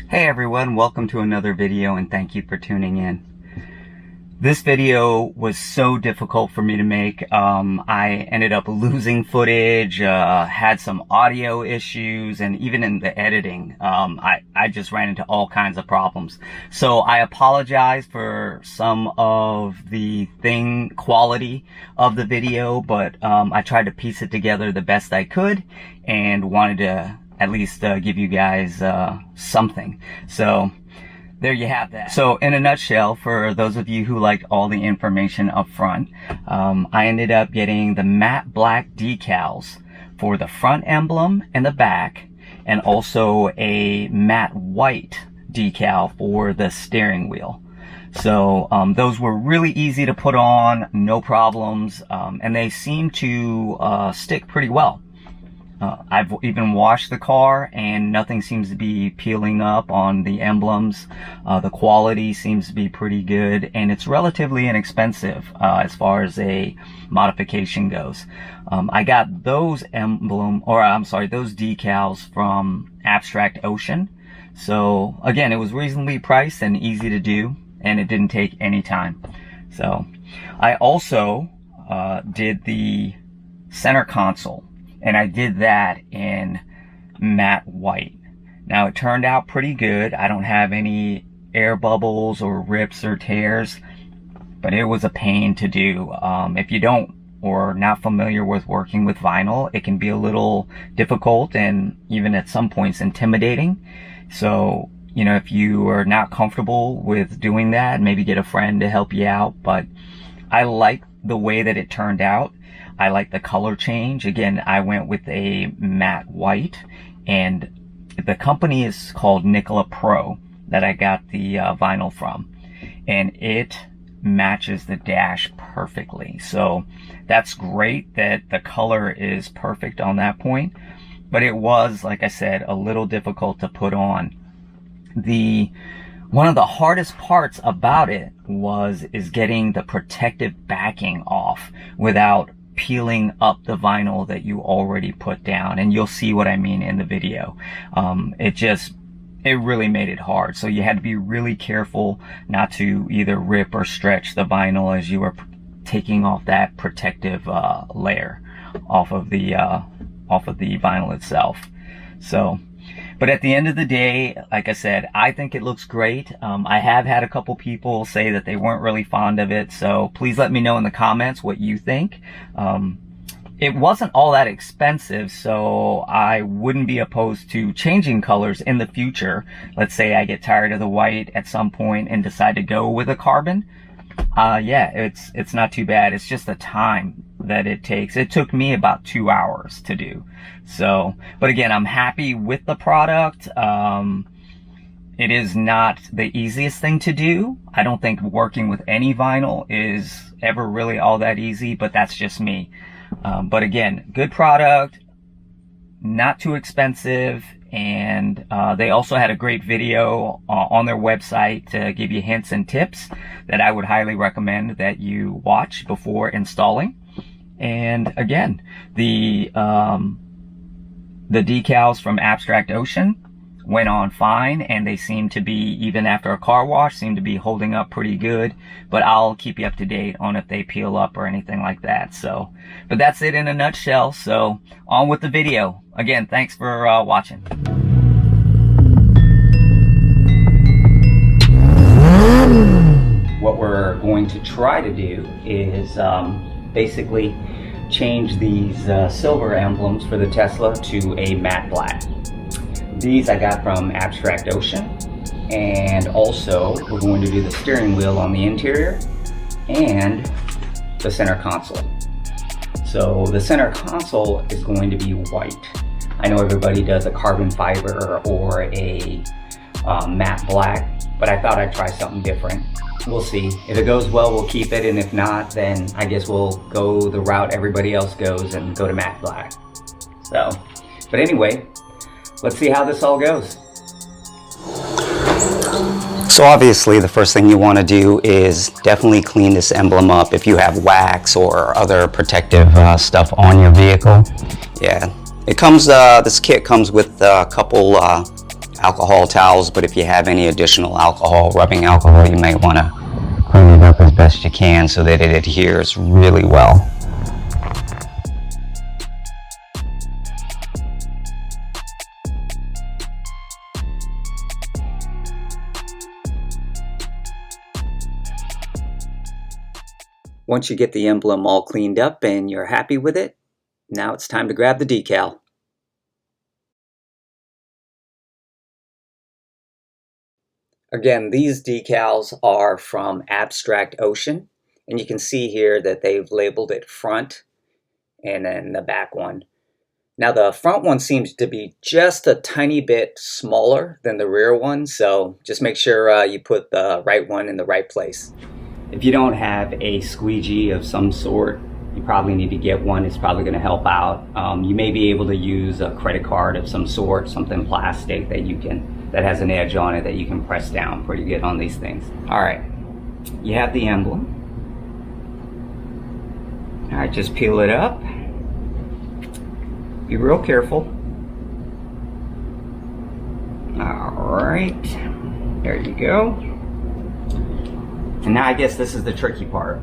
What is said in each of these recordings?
Hey everyone, welcome to another video and thank you for tuning in. This video was so difficult for me to make. I ended up losing footage, had some audio issues, and even in the editing, I just ran into all kinds of problems. So I apologize for some of the quality of the video, but I tried to piece it together the best I could and wanted to at least give you guys something. So there you have that. So in a nutshell, for those of you who liked all the information up front, I ended up getting the matte black decals for the front emblem and the back, and also a matte white decal for the steering wheel. So those were really easy to put on, no problems, and they seem to stick pretty well. I've even washed the car and nothing seems to be peeling up on the emblems. The quality seems to be pretty good, and it's relatively inexpensive as far as a modification goes. I got those those decals from Abstract Ocean. So again, it was reasonably priced and easy to do, and it didn't take any time. So I also did the center console, and I did that in matte white. Now it turned out pretty good. I don't have any air bubbles or rips or tears, but it was a pain to do. If you don't or not familiar with working with vinyl, it can be a little difficult and even at some points intimidating. So, you know, if you are not comfortable with doing that, maybe get a friend to help you out. But I like the way that it turned out. I like the color change. Again, I went with a matte white, and the company is called Nicola Pro that I got the vinyl from, and it matches the dash perfectly. So that's great that the color is perfect on that point, but it was, like I said, a little difficult to put on. One of the hardest parts about it is getting the protective backing off without peeling up the vinyl that you already put down, and you'll see what I mean in the video. It really made it hard, so you had to be really careful not to either rip or stretch the vinyl as you were taking off that protective layer off of the vinyl itself. So, but at the end of the day, like I said, I think it looks great. I have had a couple people say that they weren't really fond of it, so please let me know in the comments what you think. It wasn't all that expensive, so I wouldn't be opposed to changing colors in the future. Let's say I get tired of the white at some point and decide to go with a carbon. Yeah, it's not too bad. It's just the time that it takes. It took me about 2 hours to do. So, but again, I'm happy with the product. It is not the easiest thing to do. I don't think working with any vinyl is ever really all that easy, but that's just me. But again, good product, not too expensive, and they also had a great video on their website to give you hints and tips that I would highly recommend that you watch before installing. And again, the decals from Abstract Ocean went on fine, and they seem to be, even after a car wash, seem to be holding up pretty good. But I'll keep you up to date on if they peel up or anything like that. So, but that's it in a nutshell. So on with the video. Again, thanks for watching. What we're going to try to do is basically change these silver emblems for the Tesla to a matte black. These I got from Abstract Ocean, and also we're going to do the steering wheel on the interior and the center console. So the center console is going to be white. I know everybody does a carbon fiber or a matte black, but I thought I'd try something different. We'll see. If it goes well, we'll keep it, and if not, then I guess we'll go the route everybody else goes and go to matte black. So, but anyway, let's see how this all goes. So obviously the first thing you want to do is definitely clean this emblem up if you have wax or other protective stuff on your vehicle. Yeah, it comes, this kit comes with a couple alcohol towels, but if you have any additional alcohol, rubbing alcohol, you may want to clean it up as best you can so that it adheres really well. Once you get the emblem all cleaned up and you're happy with it, now it's time to grab the decal. Again, these decals are from Abstract Ocean, and you can see here that they've labeled it front and then the back one. Now the front one seems to be just a tiny bit smaller than the rear one, so just make sure you put the right one in the right place. If you don't have a squeegee of some sort, you probably need to get one. It's probably going to help out. You may be able to use a credit card of some sort, something plastic that has an edge on it that you can press down pretty good on these things. All right, you have the emblem. All right, just peel it up. Be real careful. All right, there you go. And now I guess this is the tricky part.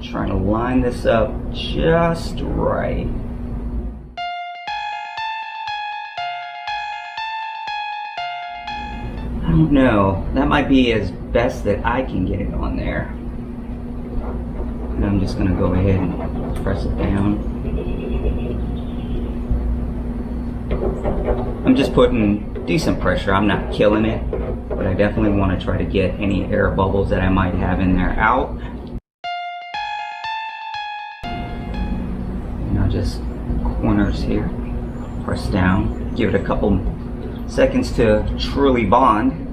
Trying to line this up just right. I don't know. That might be as best that I can get it on there. And I'm just going to go ahead and press it down. I'm just putting decent pressure. I'm not killing it, but I definitely want to try to get any air bubbles that I might have in there out. And I'll just corners here, press down, give it a couple seconds to truly bond.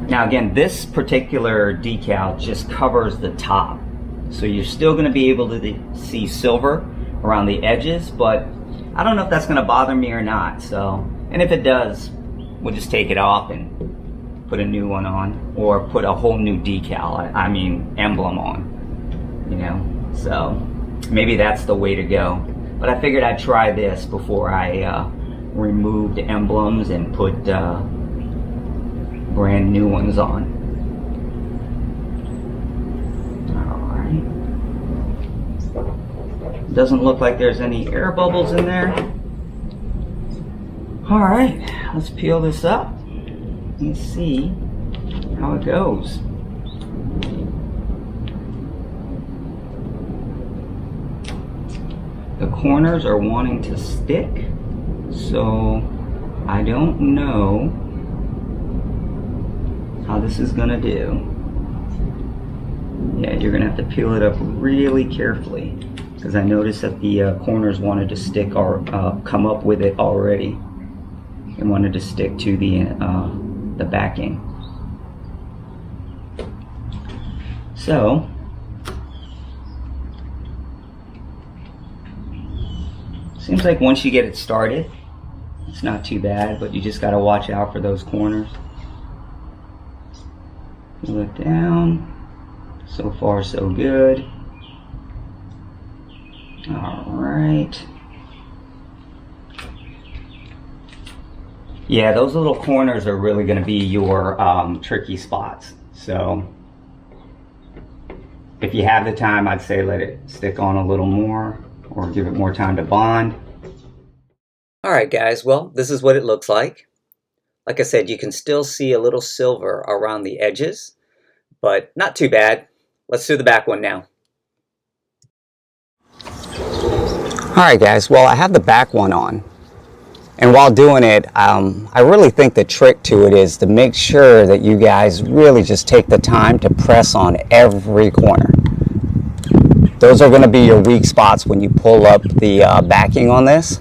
Now again, this particular decal just covers the top, so you're still going to be able to see silver around the edges, but I don't know if that's going to bother me or not. So, and if it does, we'll just take it off and put a new one on, or put a whole new decal, I mean emblem on, you know. So maybe that's the way to go. But I figured I'd try this before I removed emblems and put brand new ones on. Alright. Doesn't look like there's any air bubbles in there. Alright, let's peel this up and see how it goes. The corners are wanting to stick, so I don't know how this is gonna do. Yeah, you're gonna have to peel it up really carefully, because I noticed that the corners wanted to stick or come up with it already. It wanted to stick to the backing. So seems like once you get it started, it's not too bad, but you just got to watch out for those corners. Pull it down. So far, so good. All right. Yeah, those little corners are really going to be your tricky spots. So if you have the time, I'd say let it stick on a little more, or give it more time to bond. Alright guys, well, this is what it looks like. Like I said, you can still see a little silver around the edges, but not too bad. Let's do the back one now. Alright guys, well, I have the back one on. And while doing it, I really think the trick to it is to make sure that you guys really just take the time to press on every corner. Those are going to be your weak spots when you pull up the backing on this.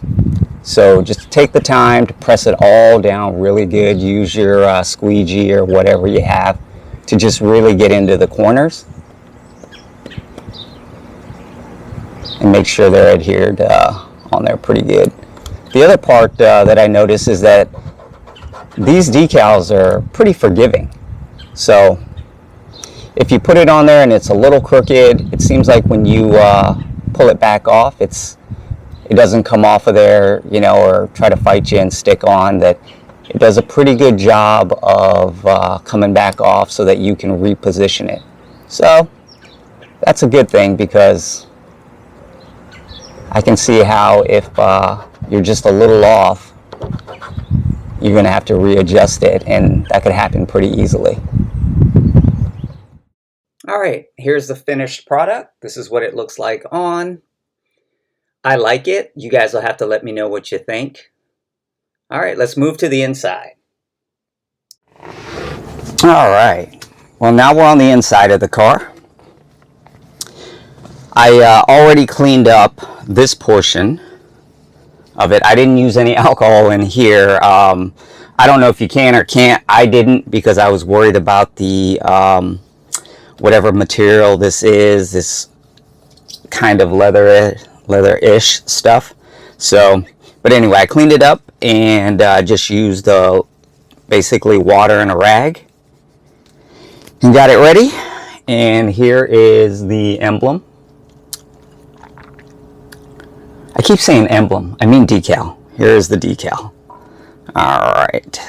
So just take the time to press it all down really good. Use your squeegee or whatever you have to just really get into the corners. And make sure they're adhered on there pretty good. The other part that I noticed is that these decals are pretty forgiving. So if you put it on there and it's a little crooked, it seems like when you pull it back off, it's it doesn't come off of there, you know, or try to fight you and stick on, that it does a pretty good job of coming back off so that you can reposition it. So that's a good thing, because I can see how if you're just a little off, you're going to have to readjust it, and that could happen pretty easily. All right, here's the finished product. This is what it looks like on. I like it. You guys will have to let me know what you think. All right, let's move to the inside. All right, well, now we're on the inside of the car. I already cleaned up this portion of it. I didn't use any alcohol in here. I don't know if you can or can't. I didn't, because I was worried about the whatever material this is, this kind of leather-ish stuff. So, but anyway, I cleaned it up and just used basically water and a rag and got it ready. And here is the emblem. I keep saying emblem, I mean decal. Here is the decal. All right,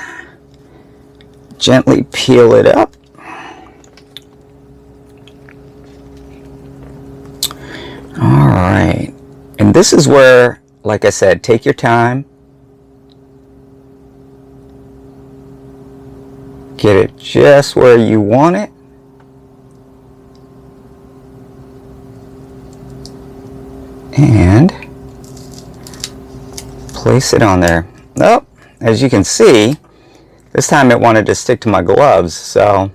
gently peel it up. All right, and this is where, like I said, take your time. Get it just where you want it. And place it on there. Oh, as you can see, this time it wanted to stick to my gloves, so.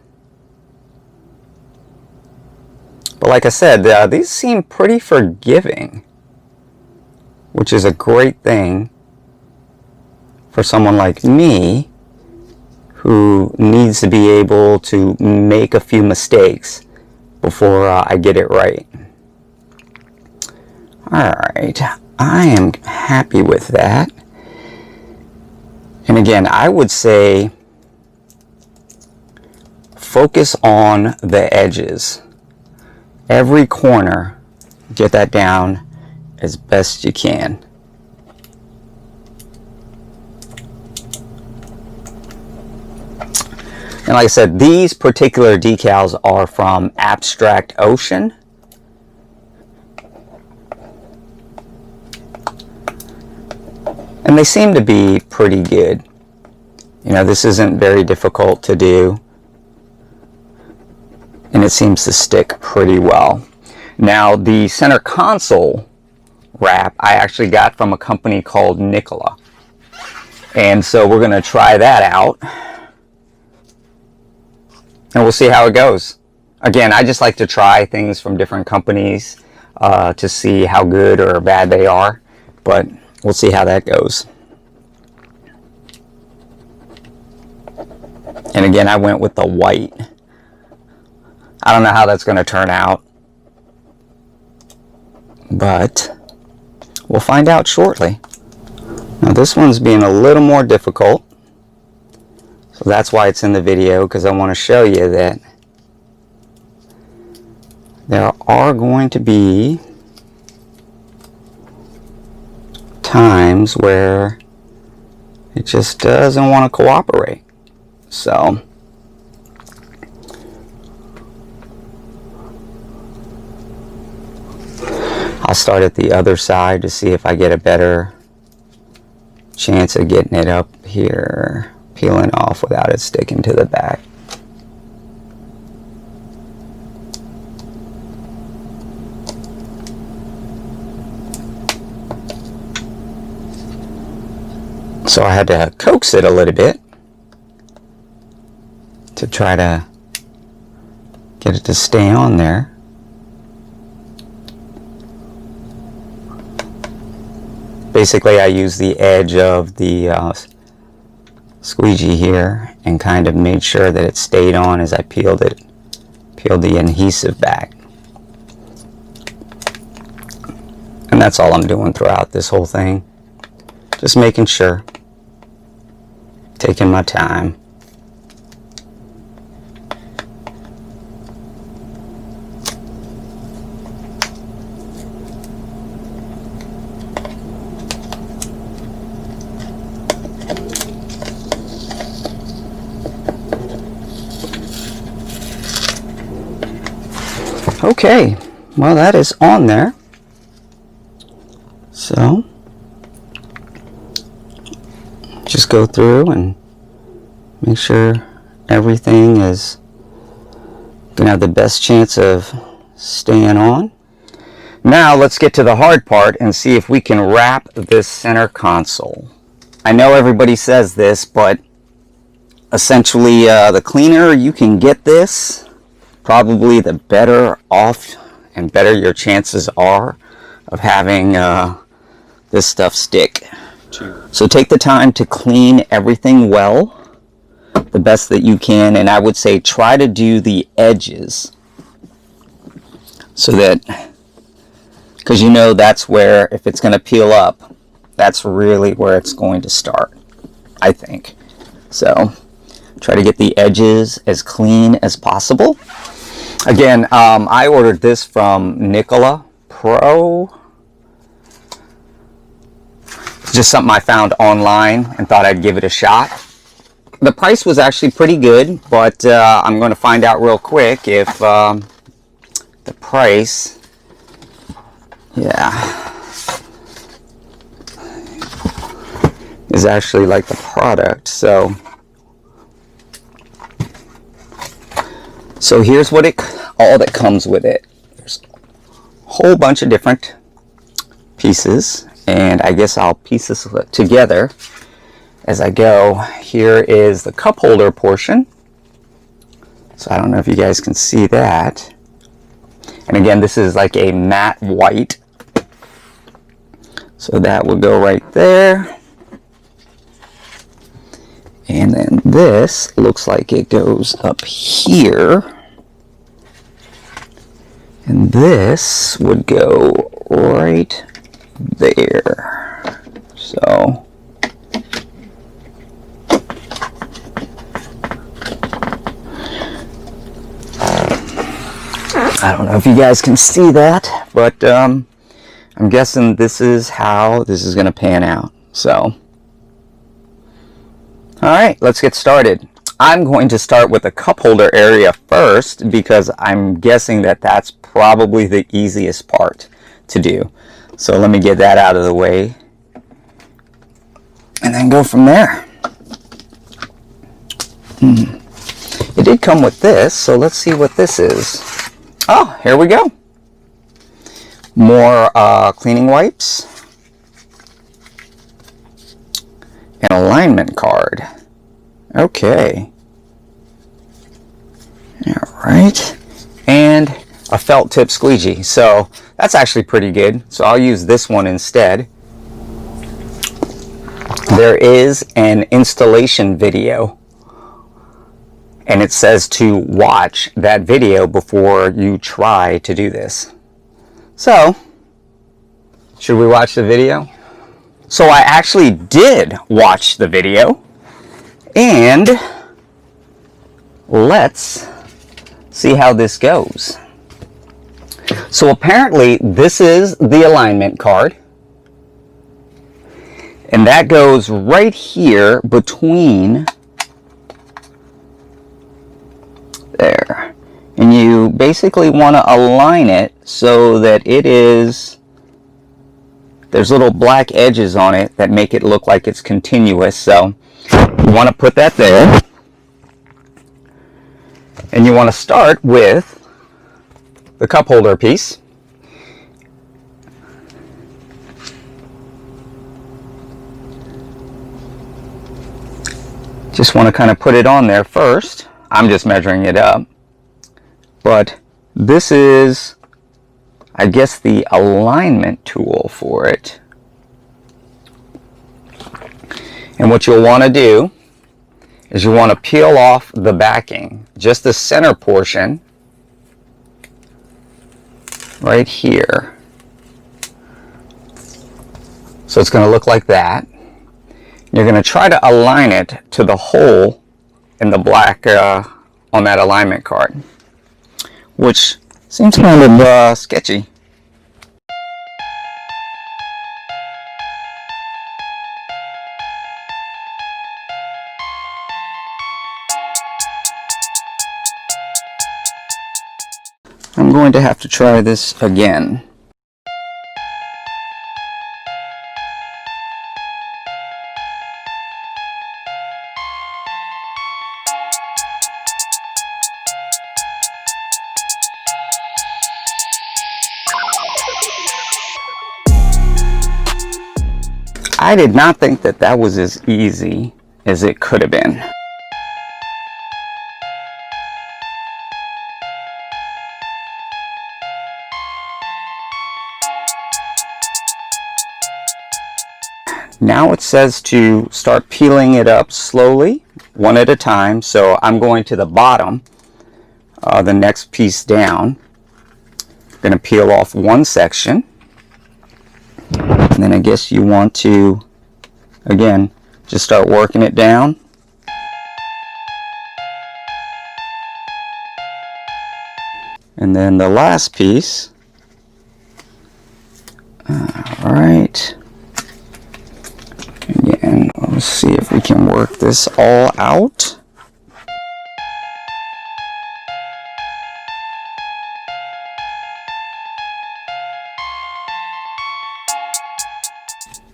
But like I said, these seem pretty forgiving, which is a great thing for someone like me who needs to be able to make a few mistakes before I get it right. Alright, I am happy with that. And again, I would say focus on the edges. Every corner, get that down as best you can. And like I said, these particular decals are from Abstract Ocean. And they seem to be pretty good. You know, this isn't very difficult to do. And it seems to stick pretty well. Now, the center console wrap I actually got from a company called Nicola. And so we're going to try that out. And we'll see how it goes. Again, I just like to try things from different companies to see how good or bad they are. But we'll see how that goes. And again, I went with the white. I don't know how that's going to turn out, but we'll find out shortly. Now this one's being a little more difficult, so that's why it's in the video, because I want to show you that there are going to be times where it just doesn't want to cooperate. So I'll start at the other side to see if I get a better chance of getting it up here, peeling off without it sticking to the back. So I had to coax it a little bit to try to get it to stay on there. Basically, I use the edge of the squeegee here and kind of made sure that it stayed on as I peeled the adhesive back. And that's all I'm doing throughout this whole thing. Just making sure. Taking my time. Okay, well, that is on there. So just go through and make sure everything is gonna have the best chance of staying on. Now let's get to the hard part and see if we can wrap this center console. I know everybody says this, but essentially the cleaner you can get this, probably the better off and better your chances are of having this stuff stick. So take the time to clean everything well, the best that you can, and I would say try to do the edges so that, because you know that's where, if it's going to peel up, that's really where it's going to start, I think. So try to get the edges as clean as possible. Again, I ordered this from Nicola Pro. It's just something I found online and thought I'd give it a shot. The price was actually pretty good, but I'm going to find out real quick if the price, yeah, is actually like the product. So here's what all that comes with it. There's a whole bunch of different pieces, and I guess I'll piece this together as I go. Here is the cup holder portion. So I don't know if you guys can see that. And again, this is like a matte white. So that will go right there. And then this looks like it goes up here. And this would go right there. So I don't know if you guys can see that, but I'm guessing this is how this is going to pan out. So alright, let's get started. I'm going to start with the cup holder area first because I'm guessing that that's probably the easiest part to do. So let me get that out of the way and then go from there. It did come with this, so let's see what this is. Oh, here we go. More cleaning wipes. An alignment card. Okay. Alright. And a felt tip squeegee. So that's actually pretty good. So I'll use this one instead. There is an installation video, and it says to watch that video before you try to do this. So, should we watch the video? So I actually did watch the video, and let's see how this goes. So apparently this is the alignment card, and that goes right here between there, and you basically want to align it so that it is, there's little black edges on it that make it look like it's continuous. So you want to put that there, and you want to start with the cup holder piece. Just want to kind of put it on there first. I'm just measuring it up, but this is, I guess, the alignment tool for it. And what you'll want to do is you want to peel off the backing, just the center portion right here. So it's going to look like that. You're going to try to align it to the hole in the black on that alignment card, which seems kind of sketchy. I'm going to have to try this again. I did not think that that was as easy as it could have been. Now it says to start peeling it up slowly, one at a time. So I'm going to the bottom, the next piece down. I'm going to peel off one section. And then I guess you want to, again, just start working it down. And then the last piece. All right. Again, let's see if we can work this all out.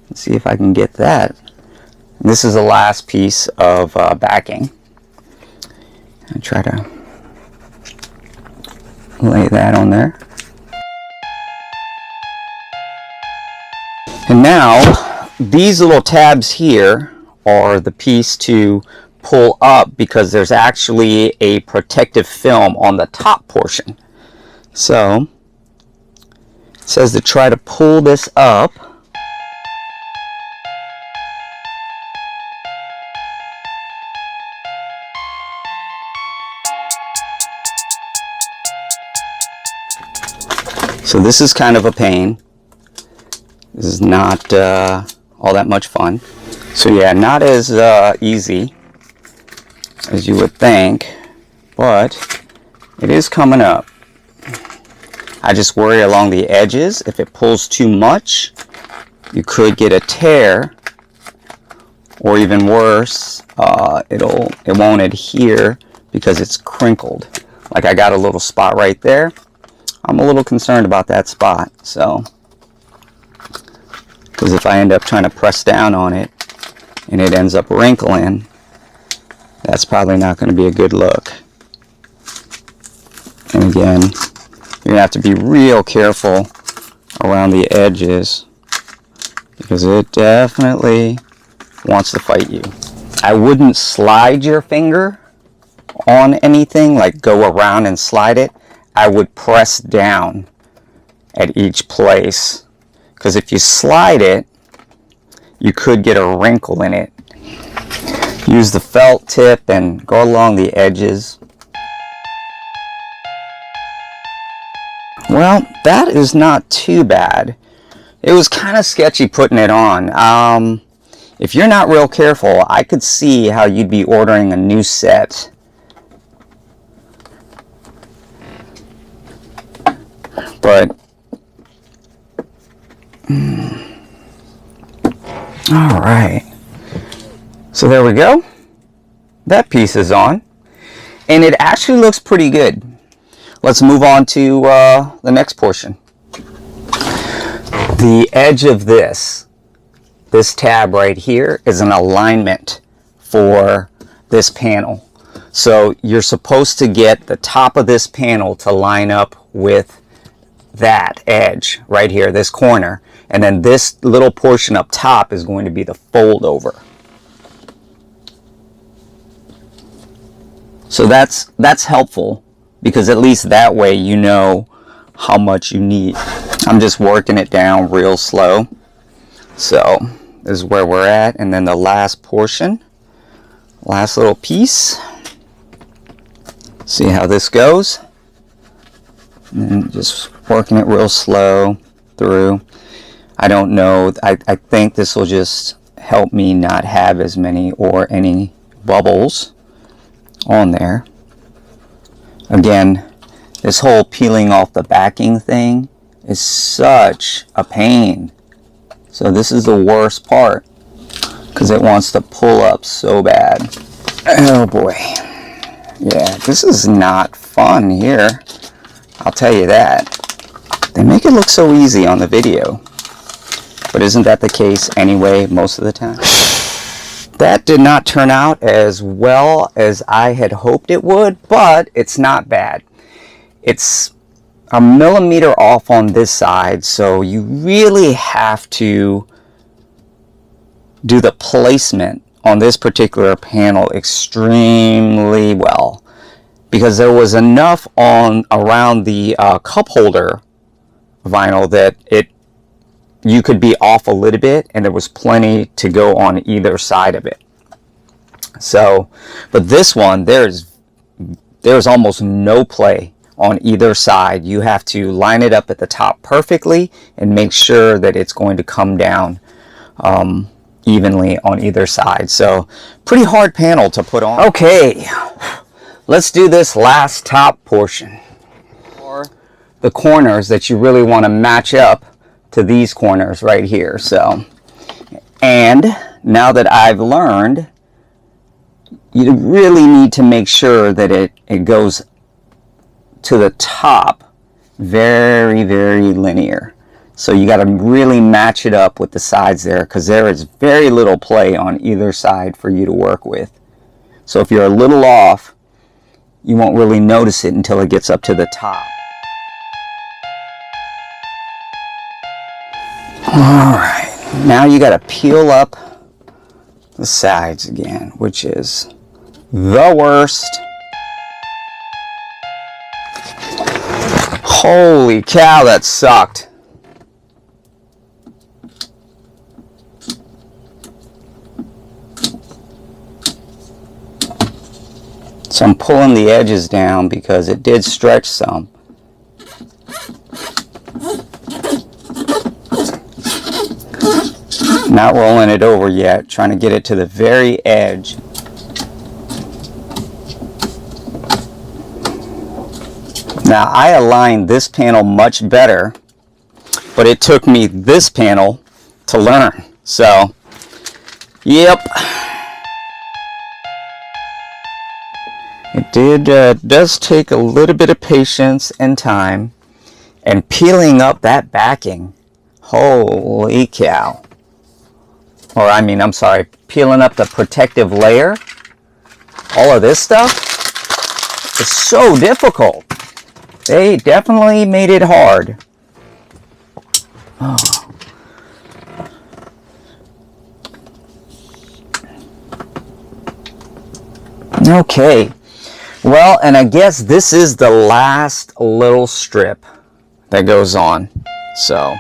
Let's see if I can get that. This is the last piece of backing. I try to lay that on there. And now these little tabs here are the piece to pull up because there's actually a protective film on the top portion. So it says to try to pull this up. So this is kind of a pain. This is not all that much fun. So yeah, not as easy as you would think, but it is coming up. I just worry along the edges. If it pulls too much, you could get a tear, or even worse, it won't adhere because it's crinkled. Like I got a little spot right there. I'm a little concerned about that spot, so, because if I end up trying to press down on it and it ends up wrinkling, that's probably not going to be a good look. And again, you're going to have to be real careful around the edges because it definitely wants to fight you. I wouldn't slide your finger on anything, like go around and slide it. I would press down at each place, because if you slide it, you could get a wrinkle in it. Use the felt tip and go along the edges. Well, that is not too bad. It was kind of sketchy putting it on. If you're not real careful, I could see how you'd be ordering a new set. But all right, so there we go. That piece is on, and it actually looks pretty good. Let's move on to the next portion. The edge of this tab right here is an alignment for this panel. So you're supposed to get the top of this panel to line up with that edge right here, this corner, and then this little portion up top is going to be the fold over. So that's helpful, because at least that way you know how much you need. I'm just working it down real slow. So this is where we're at, and then the last portion, last little piece. See how this goes. And just working it real slow through. I don't know, I think this will just help me not have as many or any bubbles on there. Again, this whole peeling off the backing thing is such a pain. So this is the worst part, because it wants to pull up so bad. Oh boy. Yeah, this is not fun here. I'll tell you that. They make it look so easy on the video. But isn't that the case anyway most of the time? That did not turn out as well as I had hoped it would, but it's not bad. It's a millimeter off on this side, so you really have to do the placement on this particular panel extremely well, because there was enough on around the cup holder vinyl that you could be off a little bit, and there was plenty to go on either side of it. So, but this one, there's almost no play on either side. You have to line it up at the top perfectly and make sure that it's going to come down evenly on either side. So, pretty hard panel to put on. Okay, let's do this last top portion. For the corners that you really want to match up to these corners right here. So, and now that I've learned, you really need to make sure that it goes to the top very, very linear. So you got to really match it up with the sides there, because there is very little play on either side for you to work with. So if you're a little off, you won't really notice it until it gets up to the top. Alright, now you got to peel up the sides again, which is the worst. Holy cow, that sucked. So I'm pulling the edges down because it did stretch some. Not rolling it over yet, trying to get it to the very edge. Now I aligned this panel much better, but it took me this panel to learn. So, yep. It does take a little bit of patience and time, and peeling up that backing. Holy cow. Or I'm sorry, peeling up the protective layer. All of this stuff is so difficult. They definitely made it hard. Oh. Okay. Well, and I guess this is the last little strip that goes on. So.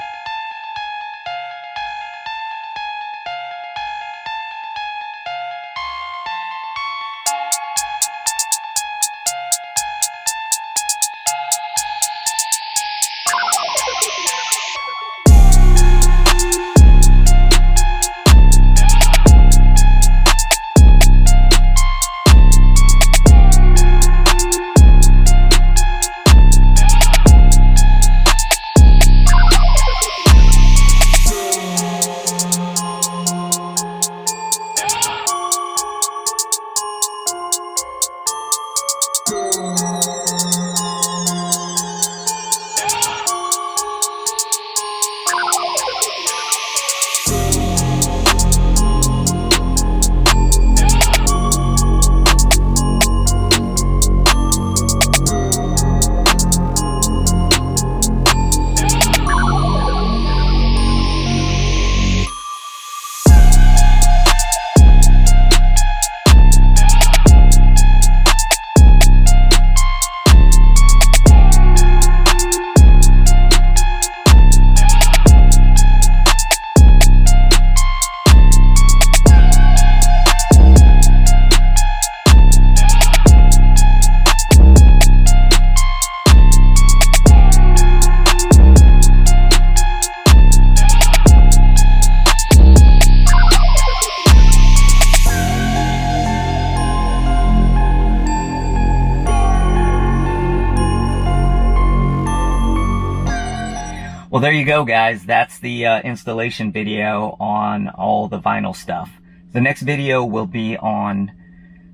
Well, there you go, guys. That's the installation video on all the vinyl stuff. The next video will be on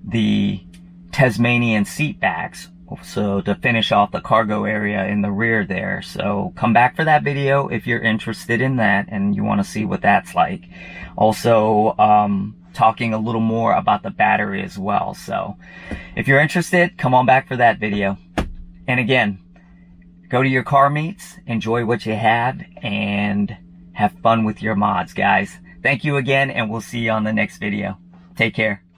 the Tasmanian seat backs, So to finish off the cargo area in the rear there. So come back for that video if you're interested in that and you want to see what that's like. Also, talking a little more about the battery as well. So if you're interested, come on back for that video. And again, go to your car meets, enjoy what you have, and have fun with your mods, guys. Thank you again, and we'll see you on the next video. Take care.